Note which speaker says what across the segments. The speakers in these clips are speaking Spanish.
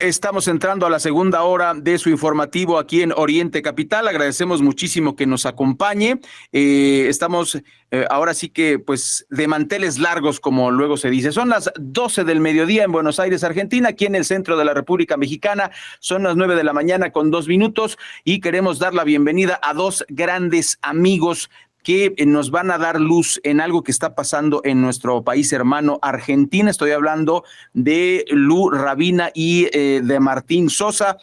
Speaker 1: Estamos entrando a la segunda hora de su informativo aquí en Oriente Capital. Agradecemos muchísimo que nos acompañe. Estamos ahora sí que pues de manteles largos, como luego se dice. Son las 12 del mediodía en Buenos Aires, Argentina, aquí en el centro de la República Mexicana. Son las 9 de la mañana con 2 minutos y queremos dar la bienvenida a dos grandes amigos que nos van a dar luz en algo que está pasando en nuestro país hermano Argentina. Estoy hablando de Lu Rabina y de Martín Sosa,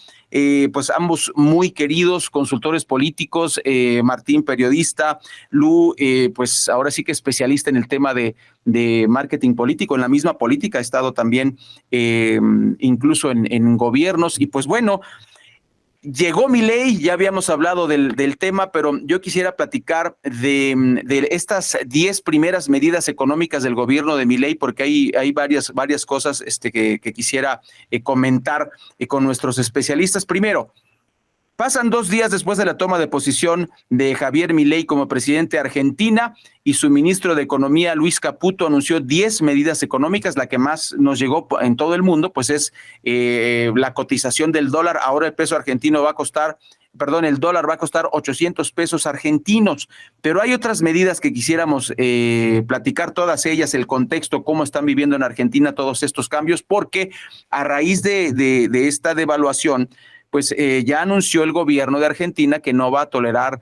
Speaker 1: pues ambos muy queridos consultores políticos, Martín periodista, Lu pues ahora sí que especialista en el tema de marketing político, en la misma política, ha estado también incluso en gobiernos y pues bueno, llegó Milei, ya habíamos hablado del tema, pero yo quisiera platicar de estas 10 primeras medidas económicas del gobierno de Milei, porque hay varias cosas que quisiera comentar con nuestros especialistas. Primero, pasan 2 días después de la toma de posición de Javier Milei como presidente de Argentina y su ministro de Economía, Luis Caputo, anunció 10 medidas económicas. La que más nos llegó en todo el mundo, pues es la cotización del dólar. Ahora el peso argentino va a costar, perdón, el dólar va a costar 800 pesos argentinos, pero hay otras medidas que quisiéramos platicar, todas ellas, el contexto, cómo están viviendo en Argentina todos estos cambios, porque a raíz de esta devaluación, pues ya anunció el gobierno de Argentina que no va a tolerar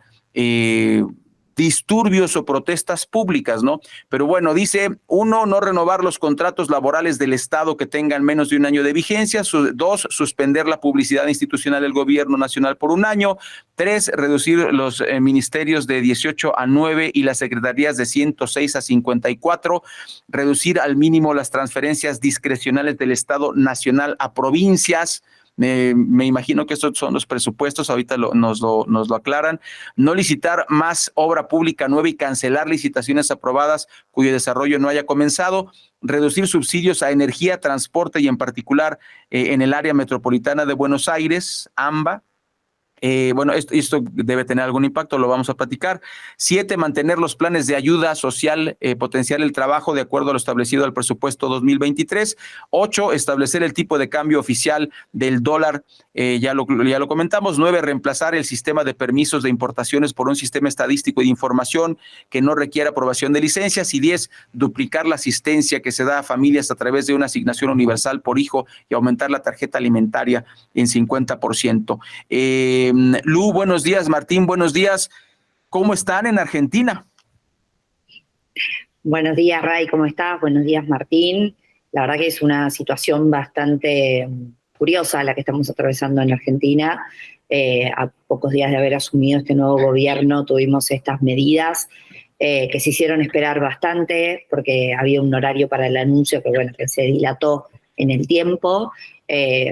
Speaker 1: disturbios o protestas públicas, ¿no? Pero bueno, dice, 1, no renovar los contratos laborales del Estado que tengan menos de un año de vigencia. 2, suspender la publicidad institucional del gobierno nacional por 1 año. 3, reducir los ministerios de 18 a 9 y las secretarías de 106 a 54. Reducir al mínimo las transferencias discrecionales del Estado nacional a provincias. Me imagino que estos son los presupuestos, ahorita nos lo aclaran. No licitar más obra pública nueva y cancelar licitaciones aprobadas cuyo desarrollo no haya comenzado. Reducir subsidios a energía, transporte y en particular en el área metropolitana de Buenos Aires, AMBA. Bueno, esto debe tener algún impacto, lo vamos a platicar. 7, mantener los planes de ayuda social, potenciar el trabajo de acuerdo a lo establecido al presupuesto 2023. 8, establecer el tipo de cambio oficial del dólar, ya lo comentamos. 9, reemplazar el sistema de permisos de importaciones por un sistema estadístico de información que no requiera aprobación de licencias. Y 10, duplicar la asistencia que se da a familias a través de una asignación universal por hijo y aumentar la tarjeta alimentaria en 50%. Lu, buenos días. Martín, buenos días. ¿Cómo están en Argentina?
Speaker 2: Buenos días, Ray, ¿cómo estás? Buenos días, Martín. La verdad que es una situación bastante curiosa la que estamos atravesando en Argentina. A pocos días de haber asumido este nuevo gobierno tuvimos estas medidas que se hicieron esperar bastante porque había un horario para el anuncio que se dilató en el tiempo.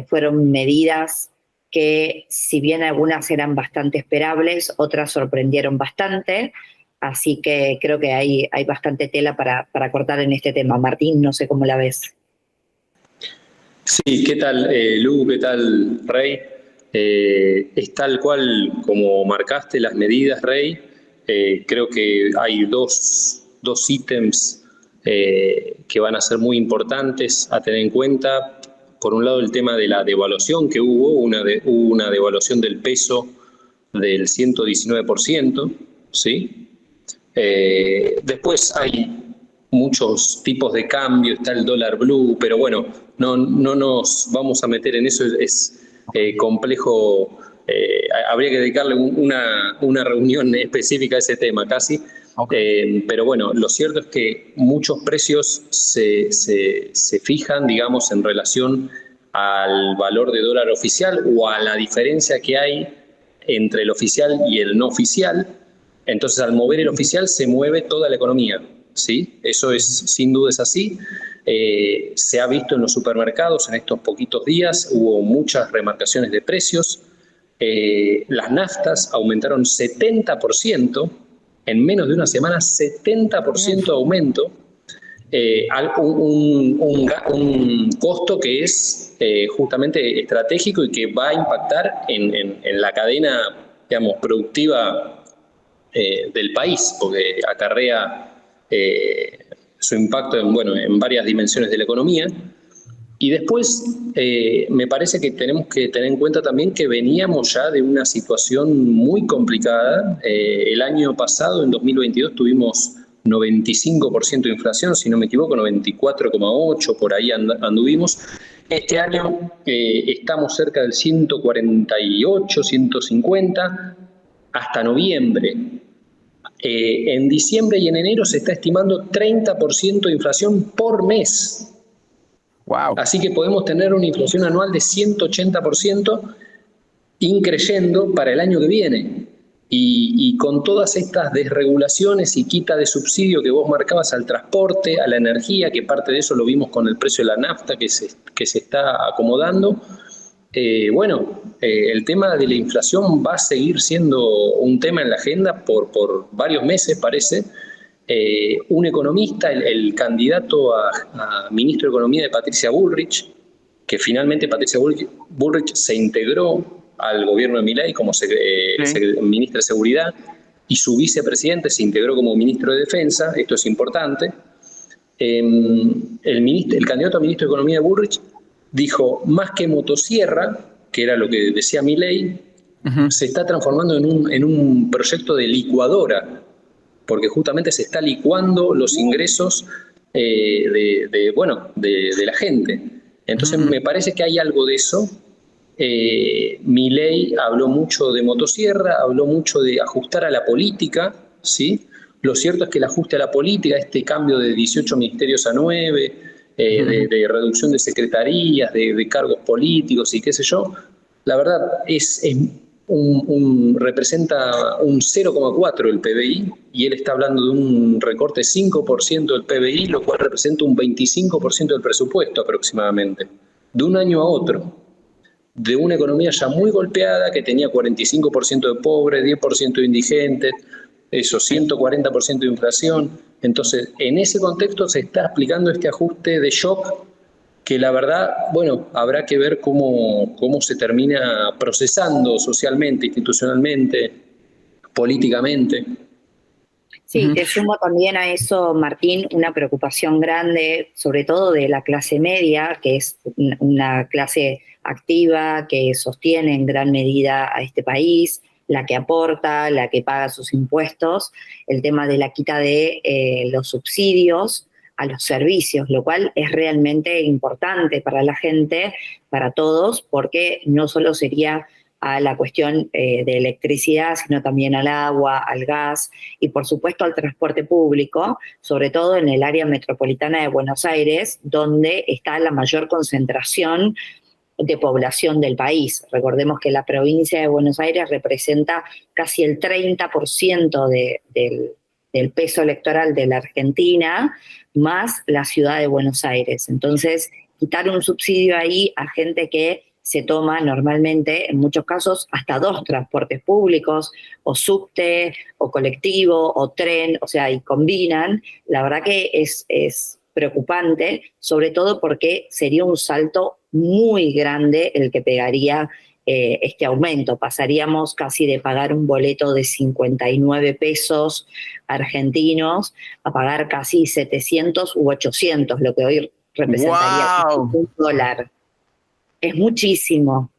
Speaker 2: Fueron medidas que, si bien algunas eran bastante esperables, otras sorprendieron bastante, así que creo que hay bastante tela para cortar en este tema. Martín, no sé cómo la ves.
Speaker 3: Sí, ¿qué tal, Lu? ¿Qué tal, Rey? Es tal cual como marcaste las medidas, Rey. Creo que hay dos ítems que van a ser muy importantes a tener en cuenta. Por un lado, el tema de la devaluación que hubo una devaluación del peso del 119%, ¿sí? Después hay muchos tipos de cambio, está el dólar blue, pero bueno, no nos vamos a meter en eso, es complejo. Habría que dedicarle una reunión específica a ese tema casi. Okay. Pero bueno, lo cierto es que muchos precios se fijan, digamos, en relación al valor de dólar oficial o a la diferencia que hay entre el oficial y el no oficial. Entonces, al mover el oficial se mueve toda la economía, ¿sí? Eso es, sin duda es así. Se ha visto en los supermercados en estos poquitos días, hubo muchas remarcaciones de precios. Las naftas aumentaron 70%. En menos de una semana, 70% de aumento, un costo que es justamente estratégico y que va a impactar en la cadena, digamos, productiva del país, porque acarrea su impacto en varias dimensiones de la economía. Y después me parece que tenemos que tener en cuenta también que veníamos ya de una situación muy complicada. El año pasado, en 2022, tuvimos 95% de inflación, si no me equivoco, 94,8%, por ahí anduvimos. Este año estamos cerca del 148, 150, hasta noviembre. En diciembre y en enero se está estimando 30% de inflación por mes.
Speaker 1: Wow.
Speaker 3: Así que podemos tener una inflación anual de 180% increyendo para el año que viene. Y con todas estas desregulaciones y quita de subsidio que vos marcabas al transporte, a la energía, que parte de eso lo vimos con el precio de la nafta que se está acomodando, el tema de la inflación va a seguir siendo un tema en la agenda por varios meses, parece. Un economista, el candidato a ministro de Economía de Patricia Bullrich, que finalmente Patricia Bullrich se integró al gobierno de Milei como ministra de Seguridad, y su vicepresidente se integró como ministro de Defensa. Esto es importante. El candidato a ministro de Economía de Bullrich dijo, más que motosierra, que era lo que decía Milei, se está transformando en un proyecto de licuadora, porque justamente se está licuando los ingresos de la gente. Entonces me parece que hay algo de eso. Milei habló mucho de motosierra, habló mucho de ajustar a la política, ¿sí? Lo cierto es que el ajuste a la política, este cambio de 18 ministerios a 9, de reducción de secretarías, de cargos políticos y qué sé yo, la verdad representa un 0,4 el PBI, y él está hablando de un recorte de 5% del PBI, lo cual representa un 25% del presupuesto aproximadamente, de un año a otro, de una economía ya muy golpeada, que tenía 45% de pobres, 10% de indigentes, eso, 140% de inflación. Entonces, en ese contexto se está aplicando este ajuste de shock que la verdad, habrá que ver cómo se termina procesando socialmente, institucionalmente, políticamente.
Speaker 2: Sí, te sumo también a eso, Martín, una preocupación grande, sobre todo de la clase media, que es una clase activa que sostiene en gran medida a este país, la que aporta, la que paga sus impuestos, el tema de la quita de los subsidios a los servicios, lo cual es realmente importante para la gente, para todos, porque no solo sería a la cuestión de electricidad, sino también al agua, al gas y por supuesto al transporte público, sobre todo en el área metropolitana de Buenos Aires, donde está la mayor concentración de población del país. Recordemos que la provincia de Buenos Aires representa casi el 30% del peso electoral de la Argentina, más la ciudad de Buenos Aires. Entonces, quitar un subsidio ahí a gente que se toma normalmente, en muchos casos, hasta 2 transportes públicos, o subte, o colectivo, o tren, o sea, y combinan, la verdad que es preocupante, sobre todo porque sería un salto muy grande el que pegaría este aumento. Pasaríamos casi de pagar un boleto de 59 pesos argentinos a pagar casi 700 u 800, lo que hoy representaría un dólar. Es muchísimo,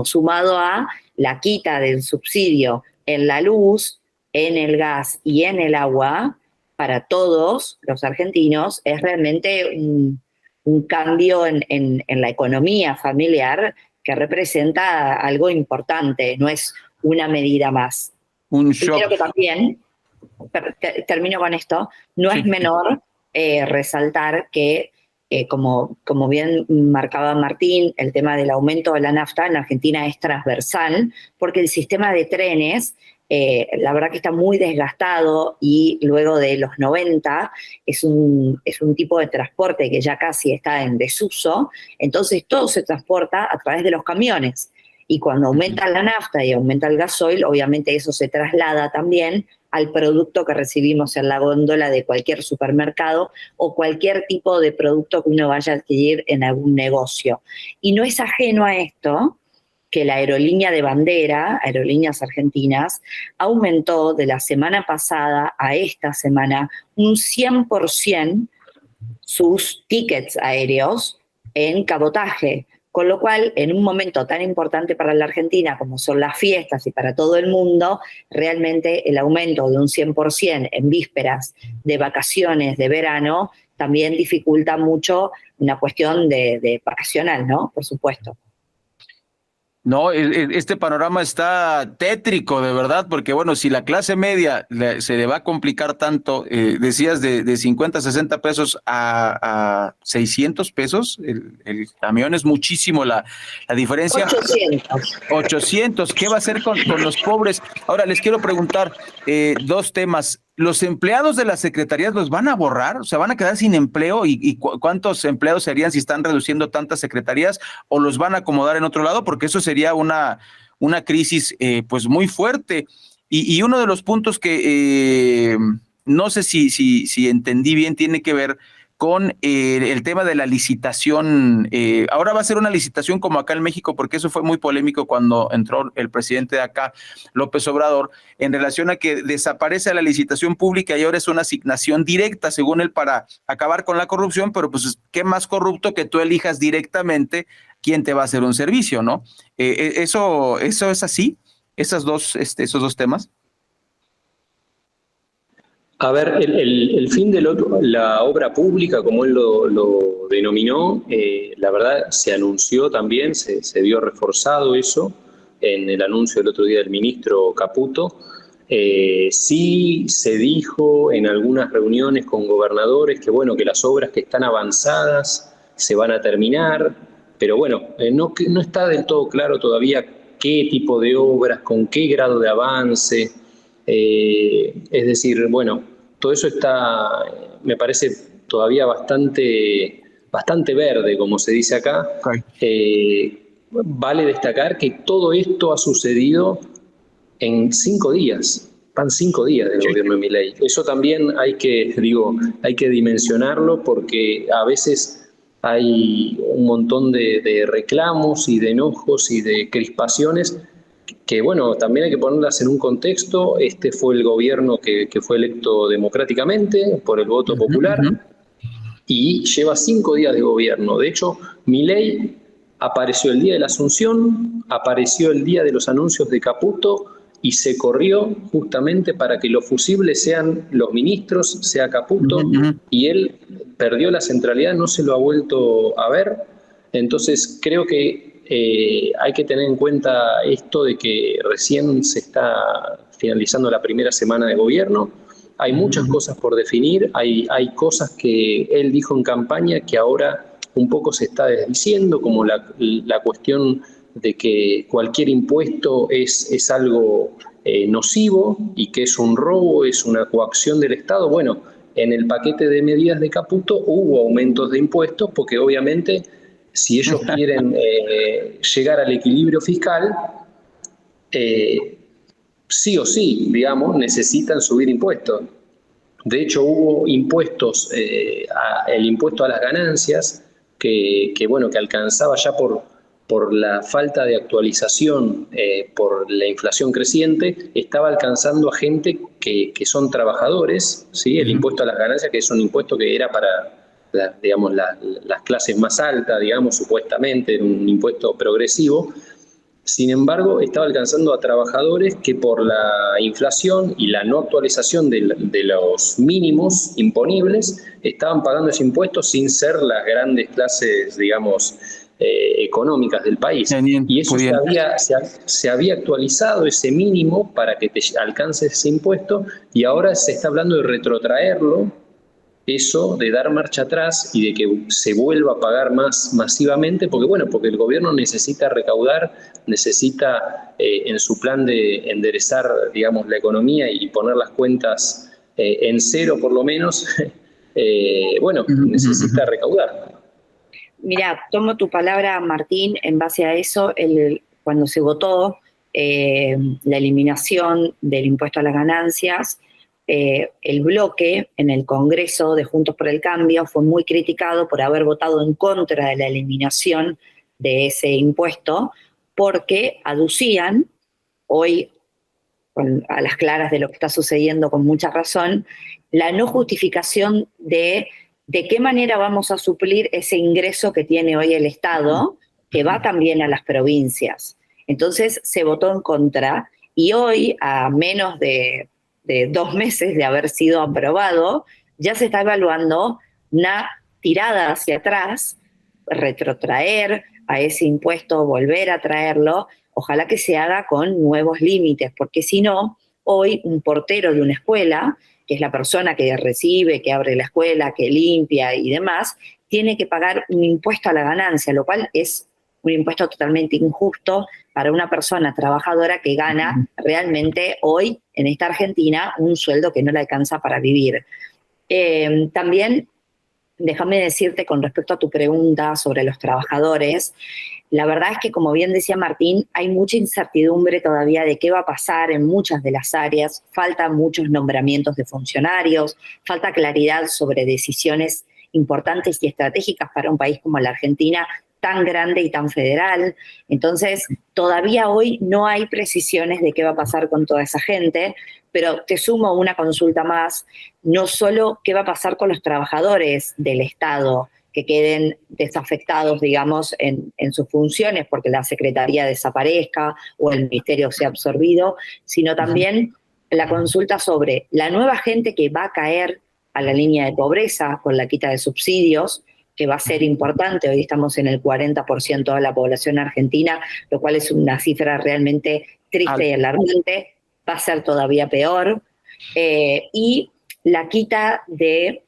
Speaker 2: sumado a la quita del subsidio en la luz, en el gas y en el agua, para todos los argentinos, es realmente un cambio en la economía familiar que representa algo importante, no es una medida más.
Speaker 1: Un shock.
Speaker 2: Y creo que también, termino con esto, no es menor resaltar que como bien marcaba Martín, el tema del aumento de la nafta en Argentina es transversal, porque el sistema de trenes, la verdad que está muy desgastado, y luego de los 90 es un tipo de transporte que ya casi está en desuso. Entonces todo se transporta a través de los camiones, y cuando aumenta la nafta y aumenta el gasoil, obviamente eso se traslada también al producto que recibimos en la góndola de cualquier supermercado o cualquier tipo de producto que uno vaya a adquirir en algún negocio. Y no es ajeno a esto que la aerolínea de bandera, Aerolíneas Argentinas, aumentó de la semana pasada a esta semana un 100% sus tickets aéreos en cabotaje, con lo cual, en un momento tan importante para la Argentina como son las fiestas y para todo el mundo, realmente el aumento de un 100% en vísperas de vacaciones de verano también dificulta mucho una cuestión de vacacional, ¿no? Por supuesto.
Speaker 1: No, este panorama está tétrico, de verdad, porque bueno, si la clase media se le va a complicar tanto, decías de 50, 60 pesos a 600 pesos, el camión es muchísimo la diferencia.
Speaker 2: 800.
Speaker 1: 800, ¿qué va a hacer con los pobres? Ahora, les quiero preguntar dos temas. ¿Los empleados de las secretarías los van a borrar? O sea, ¿van a quedar sin empleo? ¿Y cuántos empleados serían si están reduciendo tantas secretarías? ¿O los van a acomodar en otro lado? Porque eso sería una crisis pues muy fuerte. Y uno de los puntos que no sé si entendí bien tiene que ver con el tema de la licitación. Ahora va a ser una licitación como acá en México, porque eso fue muy polémico cuando entró el presidente de acá, López Obrador, en relación a que desaparece la licitación pública y ahora es una asignación directa, según él, para acabar con la corrupción, pero pues qué más corrupto que tú elijas directamente quién te va a hacer un servicio, ¿no? ¿Eso es así? ¿Esos dos temas?
Speaker 3: A ver, el fin de la obra pública, como él lo denominó, la verdad se anunció también, se vio reforzado eso en el anuncio del otro día del ministro Caputo. Sí se dijo en algunas reuniones con gobernadores que bueno, que las obras que están avanzadas se van a terminar, pero bueno, no está del todo claro todavía qué tipo de obras, con qué grado de avance. Es decir, bueno, todo eso está, me parece todavía bastante verde, como se dice acá.
Speaker 1: Okay.
Speaker 3: Vale destacar que todo esto ha sucedido en 5 días. Van 5 días del gobierno de Milei. Eso también hay que dimensionarlo, porque a veces hay un montón de reclamos y de enojos y de crispaciones que bueno, también hay que ponerlas en un contexto. Este fue el gobierno que fue electo democráticamente por el voto popular y lleva 5 días de gobierno. De hecho, Milei apareció el día de la Asunción, apareció el día de los anuncios de Caputo y se corrió justamente para que los fusibles sean los ministros, sea Caputo, y él perdió la centralidad, no se lo ha vuelto a ver. Entonces creo que hay que tener en cuenta esto de que recién se está finalizando la primera semana de gobierno. Hay muchas cosas por definir, hay cosas que él dijo en campaña que ahora un poco se está desdiciendo, como la cuestión de que cualquier impuesto es algo nocivo y que es un robo, es una coacción del Estado. Bueno, en el paquete de medidas de Caputo hubo aumentos de impuestos porque obviamente si ellos quieren llegar al equilibrio fiscal, sí o sí, digamos, necesitan subir impuestos. De hecho, hubo impuestos, el impuesto a las ganancias, que alcanzaba ya por la falta de actualización, por la inflación creciente, estaba alcanzando a gente que son trabajadores, ¿sí? El impuesto a las ganancias, que es un impuesto que era para las clases más altas, digamos, supuestamente, un impuesto progresivo. Sin embargo, estaba alcanzando a trabajadores que por la inflación y la no actualización de los mínimos imponibles estaban pagando ese impuesto sin ser las grandes clases, digamos, económicas del país. Y eso se había actualizado ese mínimo para que te alcances ese impuesto, y ahora se está hablando de retrotraerlo, eso, de dar marcha atrás y de que se vuelva a pagar más masivamente, porque el gobierno necesita recaudar, necesita en su plan de enderezar, digamos, la economía y poner las cuentas en cero por lo menos, necesita recaudar.
Speaker 2: Mira, tomo tu palabra, Martín, en base a eso, cuando se votó la eliminación del impuesto a las ganancias, el bloque en el Congreso de Juntos por el Cambio fue muy criticado por haber votado en contra de la eliminación de ese impuesto, porque aducían, hoy a las claras de lo que está sucediendo con mucha razón, la no justificación de ¿de qué manera vamos a suplir ese ingreso que tiene hoy el Estado, que va también a las provincias? Entonces se votó en contra y hoy, a menos de 2 meses de haber sido aprobado, ya se está evaluando una tirada hacia atrás, retrotraer a ese impuesto, volver a traerlo, ojalá que se haga con nuevos límites, porque si no, hoy un portero de una escuela, que es la persona que recibe, que abre la escuela, que limpia y demás, tiene que pagar un impuesto a la ganancia, lo cual es un impuesto totalmente injusto para una persona trabajadora que gana realmente hoy en esta Argentina un sueldo que no le alcanza para vivir. También, déjame decirte con respecto a tu pregunta sobre los trabajadores, la verdad es que, como bien decía Martín, hay mucha incertidumbre todavía de qué va a pasar en muchas de las áreas, faltan muchos nombramientos de funcionarios, falta claridad sobre decisiones importantes y estratégicas para un país como la Argentina, tan grande y tan federal. Entonces, todavía hoy no hay precisiones de qué va a pasar con toda esa gente, pero te sumo una consulta más, no solo qué va a pasar con los trabajadores del Estado que queden desafectados, digamos, en sus funciones porque la Secretaría desaparezca o el Ministerio sea absorbido, sino también la consulta sobre la nueva gente que va a caer a la línea de pobreza con la quita de subsidios, que va a ser importante. Hoy estamos en el 40% de la población argentina, lo cual es una cifra realmente triste y alarmante. Va a ser todavía peor. Y la quita de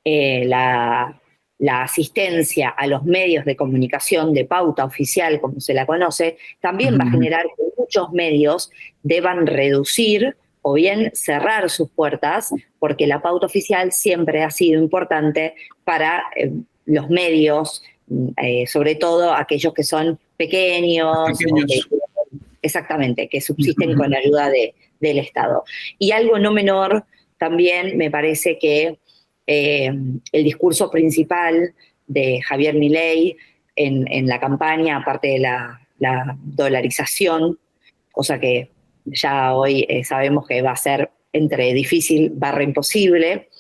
Speaker 2: la asistencia a los medios de comunicación de pauta oficial, como se la conoce, también va a generar que muchos medios deban reducir o bien cerrar sus puertas, porque la pauta oficial siempre ha sido importante para los medios, sobre todo aquellos que son pequeños. Exactamente, que subsisten con ayuda del Estado. Y algo no menor, también me parece que el discurso principal de Javier Milei en la campaña, aparte de la dolarización, cosa que ya hoy sabemos que va a ser entre difícil barra imposible,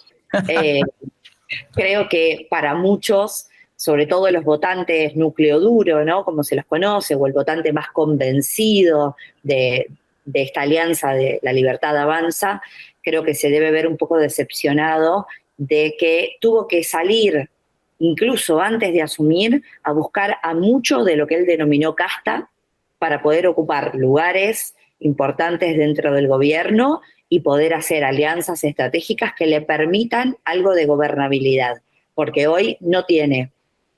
Speaker 2: creo que para muchos, sobre todo los votantes núcleo duro, ¿no?, como se los conoce, o el votante más convencido de esta alianza de La Libertad Avanza, creo que se debe ver un poco decepcionado de que tuvo que salir, incluso antes de asumir, a buscar a mucho de lo que él denominó casta para poder ocupar lugares importantes dentro del gobierno y poder hacer alianzas estratégicas que le permitan algo de gobernabilidad, porque hoy no tiene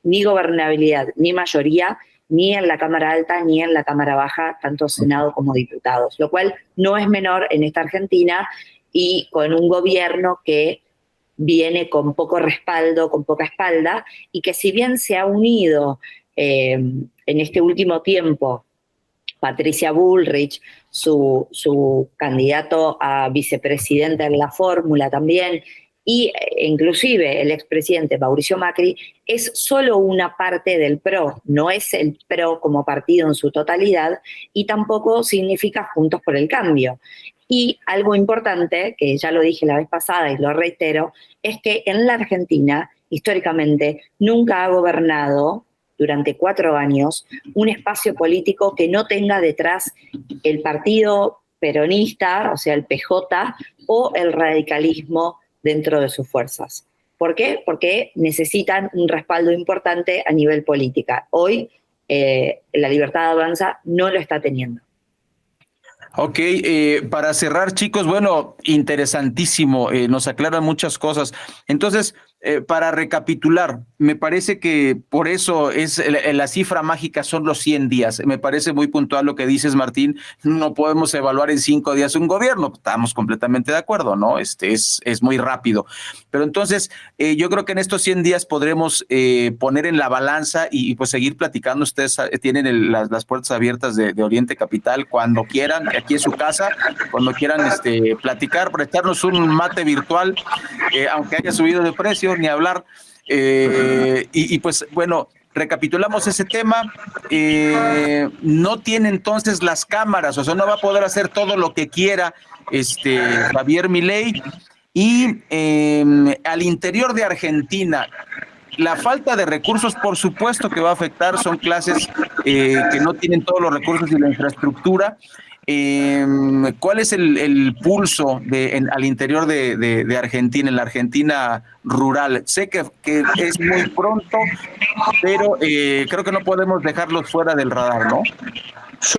Speaker 2: ni gobernabilidad ni mayoría, ni en la Cámara Alta ni en la Cámara Baja, tanto Senado como diputados, lo cual no es menor en esta Argentina y con un gobierno que viene con poco respaldo, con poca espalda, y que si bien se ha unido en este último tiempo Patricia Bullrich, su candidato a vicepresidente en la fórmula también, y inclusive el expresidente Mauricio Macri, es solo una parte del PRO, no es el PRO como partido en su totalidad, y tampoco significa Juntos por el Cambio. Y algo importante, que ya lo dije la vez pasada y lo reitero, es que en la Argentina, históricamente, nunca ha gobernado durante 4 años un espacio político que no tenga detrás el partido peronista, o sea, el PJ, o el radicalismo dentro de sus fuerzas. ¿Por qué? Porque necesitan un respaldo importante a nivel política. Hoy La Libertad Avanza no lo está teniendo.
Speaker 1: Ok, para cerrar, chicos, bueno, interesantísimo, nos aclaran muchas cosas. Entonces, para recapitular, me parece que por eso es la cifra mágica son los 100 días. Me parece muy puntual lo que dices, Martín. No podemos evaluar en 5 días un gobierno. Estamos completamente de acuerdo, ¿no? Es muy rápido. Pero entonces, yo creo que en estos 100 días podremos poner en la balanza y pues seguir platicando. Ustedes tienen las puertas abiertas de Oriente Capital cuando quieran, aquí en su casa, cuando quieran platicar, prestarnos un mate virtual, aunque haya subido de precio, ni hablar. Y pues bueno, recapitulamos ese tema. No tiene entonces las cámaras, o sea, no va a poder hacer todo lo que quiera Javier Milei. Y al interior de Argentina, la falta de recursos, por supuesto que va a afectar, son clases que no tienen todos los recursos y la infraestructura. ¿Cuál es el pulso al interior de Argentina, en la Argentina rural? Sé que es muy pronto, pero creo que no podemos dejarlos fuera del radar, ¿no?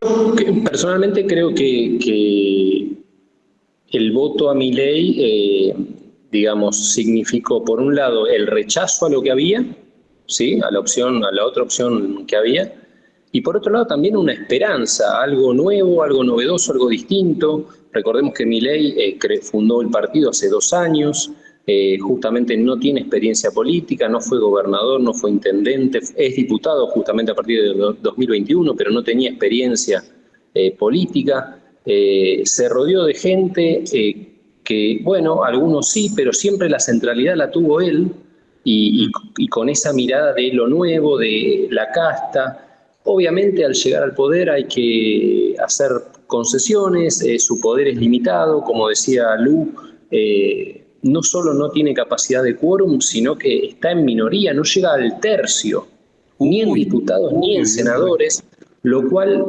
Speaker 3: Yo personalmente creo que el voto a Milei, digamos, significó, por un lado, el rechazo a lo que había, ¿sí? A la otra opción que había, y por otro lado también una esperanza, algo nuevo, algo novedoso, algo distinto. Recordemos que Milei fundó el partido hace 2 años, justamente no tiene experiencia política, no fue gobernador, no fue intendente, es diputado justamente a partir de 2021, pero no tenía experiencia política. Se rodeó de gente que, bueno, algunos sí, pero siempre la centralidad la tuvo él, y con esa mirada de lo nuevo, de la casta. Obviamente al llegar al poder hay que hacer concesiones, su poder es limitado, como decía Lu, no solo no tiene capacidad de quórum, sino que está en minoría, no llega al tercio, ni en diputados ni en senadores, lo cual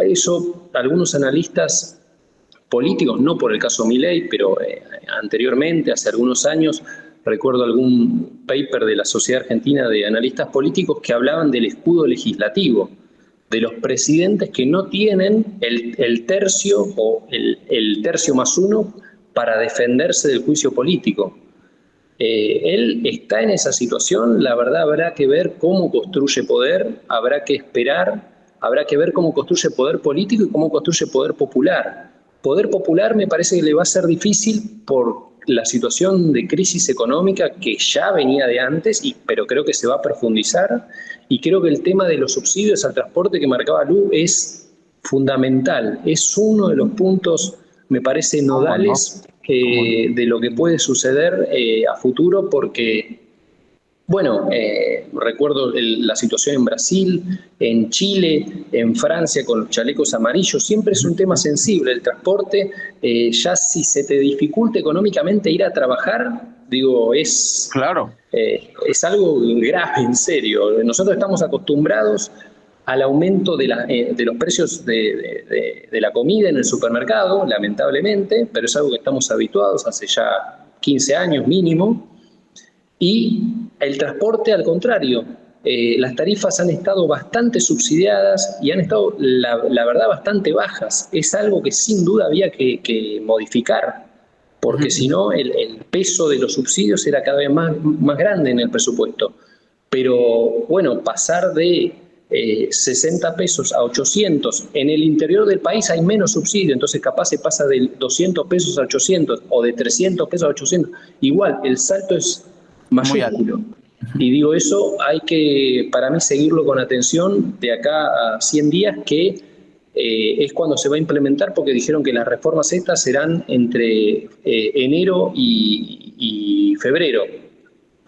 Speaker 3: eso algunos analistas políticos, no por el caso Milei, pero anteriormente, hace algunos años, recuerdo algún paper de la Sociedad Argentina de Analistas Políticos que hablaban del escudo legislativo, de los presidentes que no tienen el tercio o el tercio más uno para defenderse del juicio político. Él está en esa situación, la verdad habrá que ver cómo construye poder, habrá que esperar, habrá que ver cómo construye poder político y cómo construye poder popular. Poder popular me parece que le va a ser difícil por la situación de crisis económica que ya venía de antes, pero creo que se va a profundizar, y creo que el tema de los subsidios al transporte que marcaba Lu es fundamental, es uno de los puntos, me parece, nodales de lo que puede suceder a futuro, porque, bueno, recuerdo la situación en Brasil, en Chile, en Francia con los chalecos amarillos, siempre es un tema sensible el transporte. Ya si se te dificulta económicamente ir a trabajar, digo, es algo grave, en serio. Nosotros estamos acostumbrados al aumento de los precios de la comida en el supermercado, lamentablemente, pero es algo que estamos habituados hace ya 15 años mínimo. Y el transporte, al contrario, las tarifas han estado bastante subsidiadas y han estado, la verdad, bastante bajas. Es algo que sin duda había que modificar, porque si no, el peso de los subsidios era cada vez más grande en el presupuesto. Pero bueno, pasar de 60 pesos a 800, en el interior del país hay menos subsidio, entonces capaz se pasa de 200 pesos a 800 o de 300 pesos a 800. Igual, el salto es mayúsculo. Y digo, eso hay que, para mí, seguirlo con atención de acá a 100 días, que es cuando se va a implementar, porque dijeron que las reformas estas serán entre enero y febrero.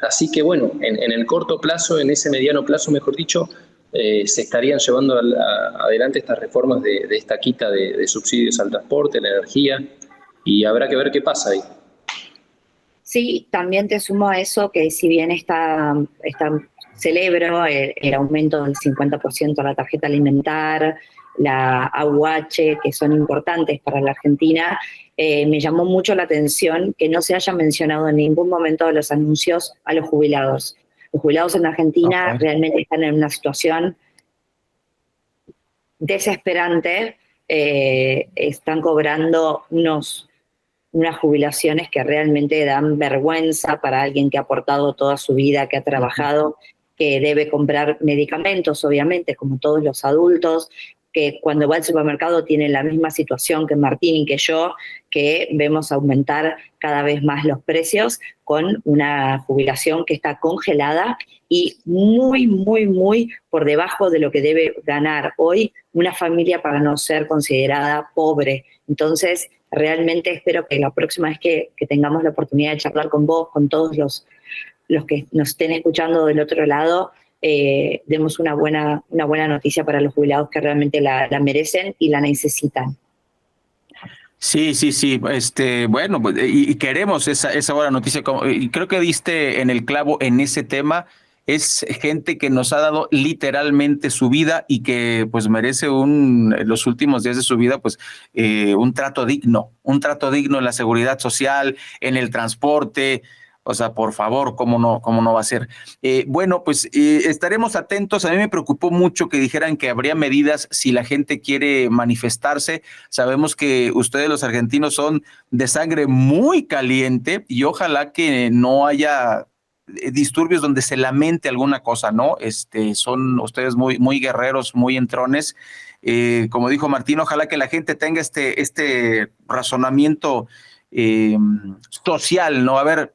Speaker 3: Así que bueno, en el corto plazo, en ese mediano plazo, mejor dicho, se estarían llevando adelante estas reformas de esta quita de subsidios al transporte, la energía, y habrá que ver qué pasa ahí.
Speaker 2: Sí, también te sumo a eso que si bien celebro el aumento del 50% a la tarjeta alimentar, la AUH, que son importantes para la Argentina, me llamó mucho la atención que no se haya mencionado en ningún momento de los anuncios a los jubilados. Los jubilados en Argentina realmente están en una situación desesperante, están cobrando unas jubilaciones que realmente dan vergüenza para alguien que ha aportado toda su vida, que ha trabajado, que debe comprar medicamentos, obviamente, como todos los adultos, que cuando va al supermercado tiene la misma situación que Martín y que yo, que vemos aumentar cada vez más los precios con una jubilación que está congelada y muy, muy, muy por debajo de lo que debe ganar hoy una familia para no ser considerada pobre. Entonces, realmente espero que la próxima vez que tengamos la oportunidad de charlar con vos, con todos los que nos estén escuchando del otro lado, demos una buena noticia para los jubilados que realmente la merecen y la necesitan.
Speaker 1: Sí, sí, sí. Bueno, pues, y queremos esa buena noticia. Y creo que diste en el clavo en ese tema. Es gente que nos ha dado literalmente su vida y que pues merece los últimos días de su vida, pues un trato digno en la seguridad social, en el transporte. O sea, por favor, cómo no va a ser? Bueno, pues estaremos atentos. A mí me preocupó mucho que dijeran que habría medidas si la gente quiere manifestarse. Sabemos que ustedes los argentinos son de sangre muy caliente y ojalá que no haya disturbios donde se lamente alguna cosa, ¿no? Son ustedes muy guerreros, muy entrones. Como dijo Martín, ojalá que la gente tenga este razonamiento eh, social, ¿no? A ver,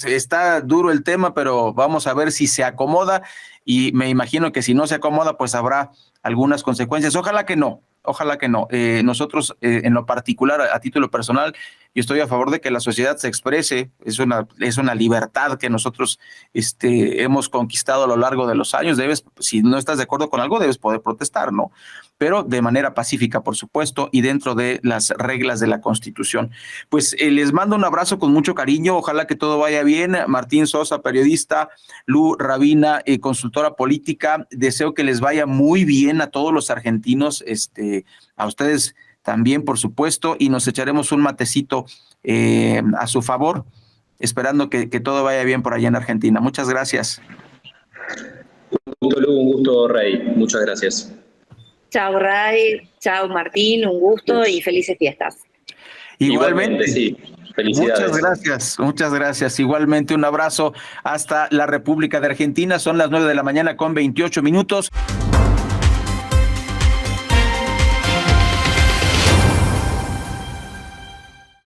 Speaker 1: está duro el tema, pero vamos a ver si se acomoda y me imagino que si no se acomoda, pues habrá algunas consecuencias. Ojalá que no, ojalá que no. Nosotros, en lo particular, a título personal, yo estoy a favor de que la sociedad se exprese. Es una libertad que nosotros hemos conquistado a lo largo de los años. Si no estás de acuerdo con algo, debes poder protestar, ¿no? Pero de manera pacífica, por supuesto, y dentro de las reglas de la Constitución. Pues les mando un abrazo con mucho cariño. Ojalá que todo vaya bien. Martín Sosa, periodista, Lu Rabina, consultora política. Deseo que les vaya muy bien a todos los argentinos, a ustedes también, por supuesto, y nos echaremos un matecito a su favor, esperando que todo vaya bien por allá en Argentina. Muchas gracias.
Speaker 3: Un gusto, Lu, un gusto, Rey. Muchas gracias.
Speaker 2: Chao, Ray. Chao, Martín. Un gusto y felices fiestas.
Speaker 1: Igualmente,
Speaker 3: sí. Felicidades.
Speaker 1: Muchas gracias. Igualmente un abrazo hasta la República de Argentina. Son las 9 de la mañana con 28 minutos.